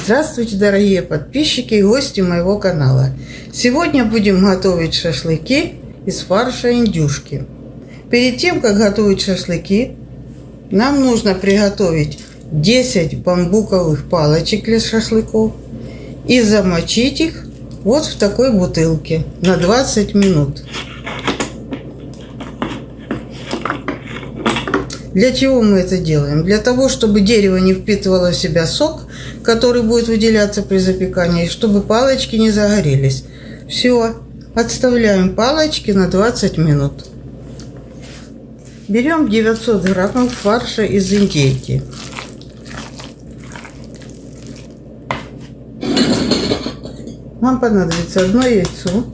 Здравствуйте, дорогие подписчики и гости моего канала. Сегодня будем готовить шашлыки из фарша индюшки. Перед тем, как готовить шашлыки, нам нужно приготовить 10 бамбуковых палочек для шашлыков и замочить их вот в такой бутылке на 20 минут. Для чего мы это делаем? Для того, чтобы дерево не впитывало в себя сок, который будет выделяться при запекании, чтобы палочки не загорелись. Все, отставляем палочки на 20 минут. Берем 900 граммов фарша из индейки. Нам понадобится одно яйцо,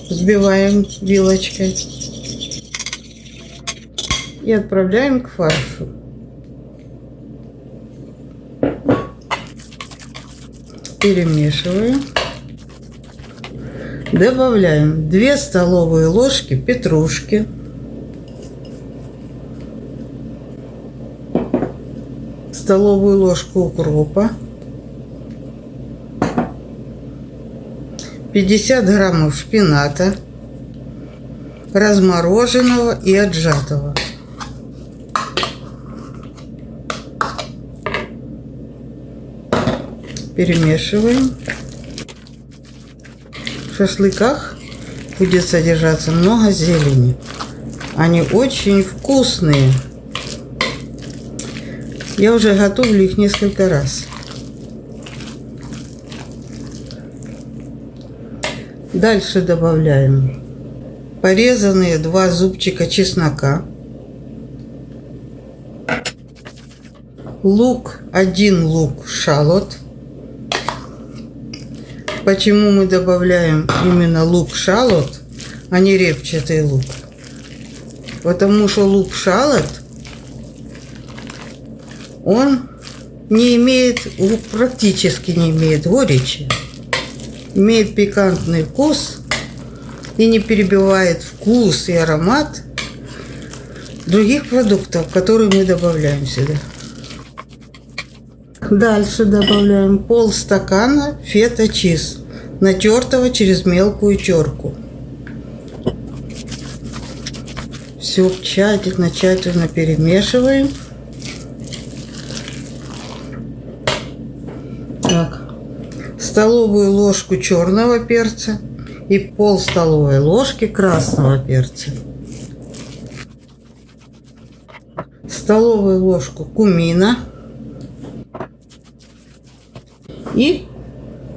взбиваем вилочкой и отправляем к фаршу. Перемешиваем. Добавляем 2 столовые ложки петрушки, 1 столовую ложку укропа, 50 граммов шпината, размороженного и отжатого. Перемешиваем. В шашлыках будет содержаться много зелени. Они очень вкусные. Я уже готовлю их несколько раз. Дальше добавляем порезанные 2 зубчика чеснока, лук, 1 лук шалот. Почему мы добавляем именно лук шалот, а не репчатый лук? Потому что лук шалот, он не имеет, практически не имеет горечи, имеет пикантный вкус и не перебивает вкус и аромат других продуктов, которые мы добавляем сюда. Дальше добавляем полстакана фета-чиз, натертого через мелкую терку. Все тщательно перемешиваем. Так. Столовую ложку черного перца и пол столовой ложки красного перца. Столовую ложку кумина. И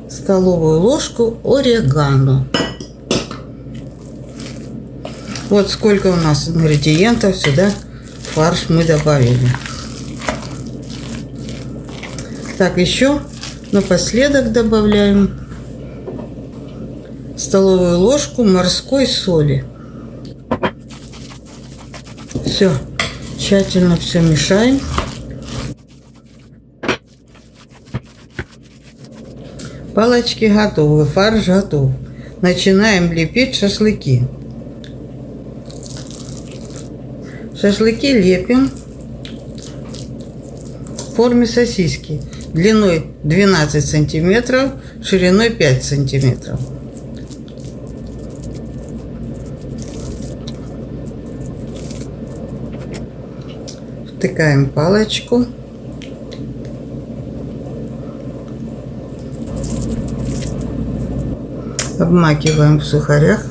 столовую ложку орегано. Вот сколько у нас ингредиентов сюда фарш мы добавили. Так, еще напоследок добавляем столовую ложку морской соли. Все, тщательно все мешаем. Палочки готовы, фарш готов. Начинаем лепить шашлыки. Шашлыки лепим в форме сосиски. Длиной 12 сантиметров, шириной 5 сантиметров. Втыкаем палочку. Обмакиваем в сухарях.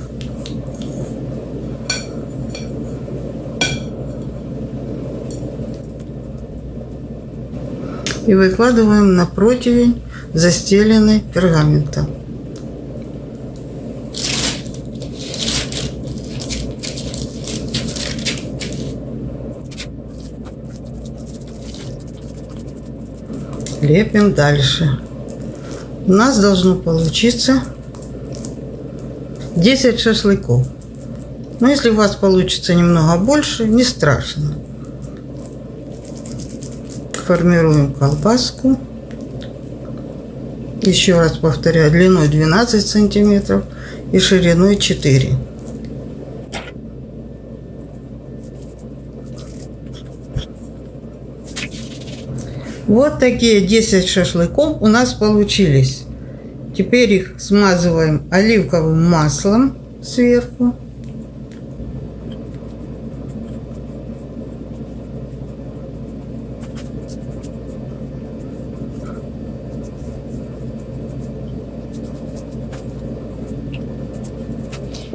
И выкладываем на противень, застеленный пергаментом. Лепим дальше. У нас должно получиться 10 шашлыков. Но если у вас получится немного больше, не страшно. Формируем колбаску. Еще раз повторяю, длиной 12 сантиметров и шириной 4. Вот такие 10 шашлыков у нас получились. Теперь их смазываем оливковым маслом сверху.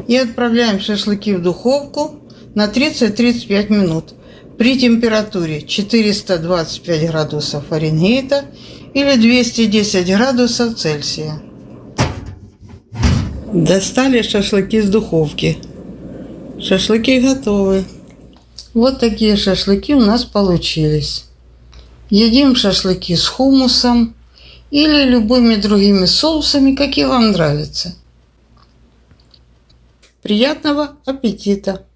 И отправляем шашлыки в духовку на 30-35 минут при температуре 425 градусов Фаренгейта или 210 градусов Цельсия. Достали шашлыки из духовки. Шашлыки готовы. Вот такие шашлыки у нас получились. Едим шашлыки с хумусом или любыми другими соусами, какие вам нравятся. Приятного аппетита!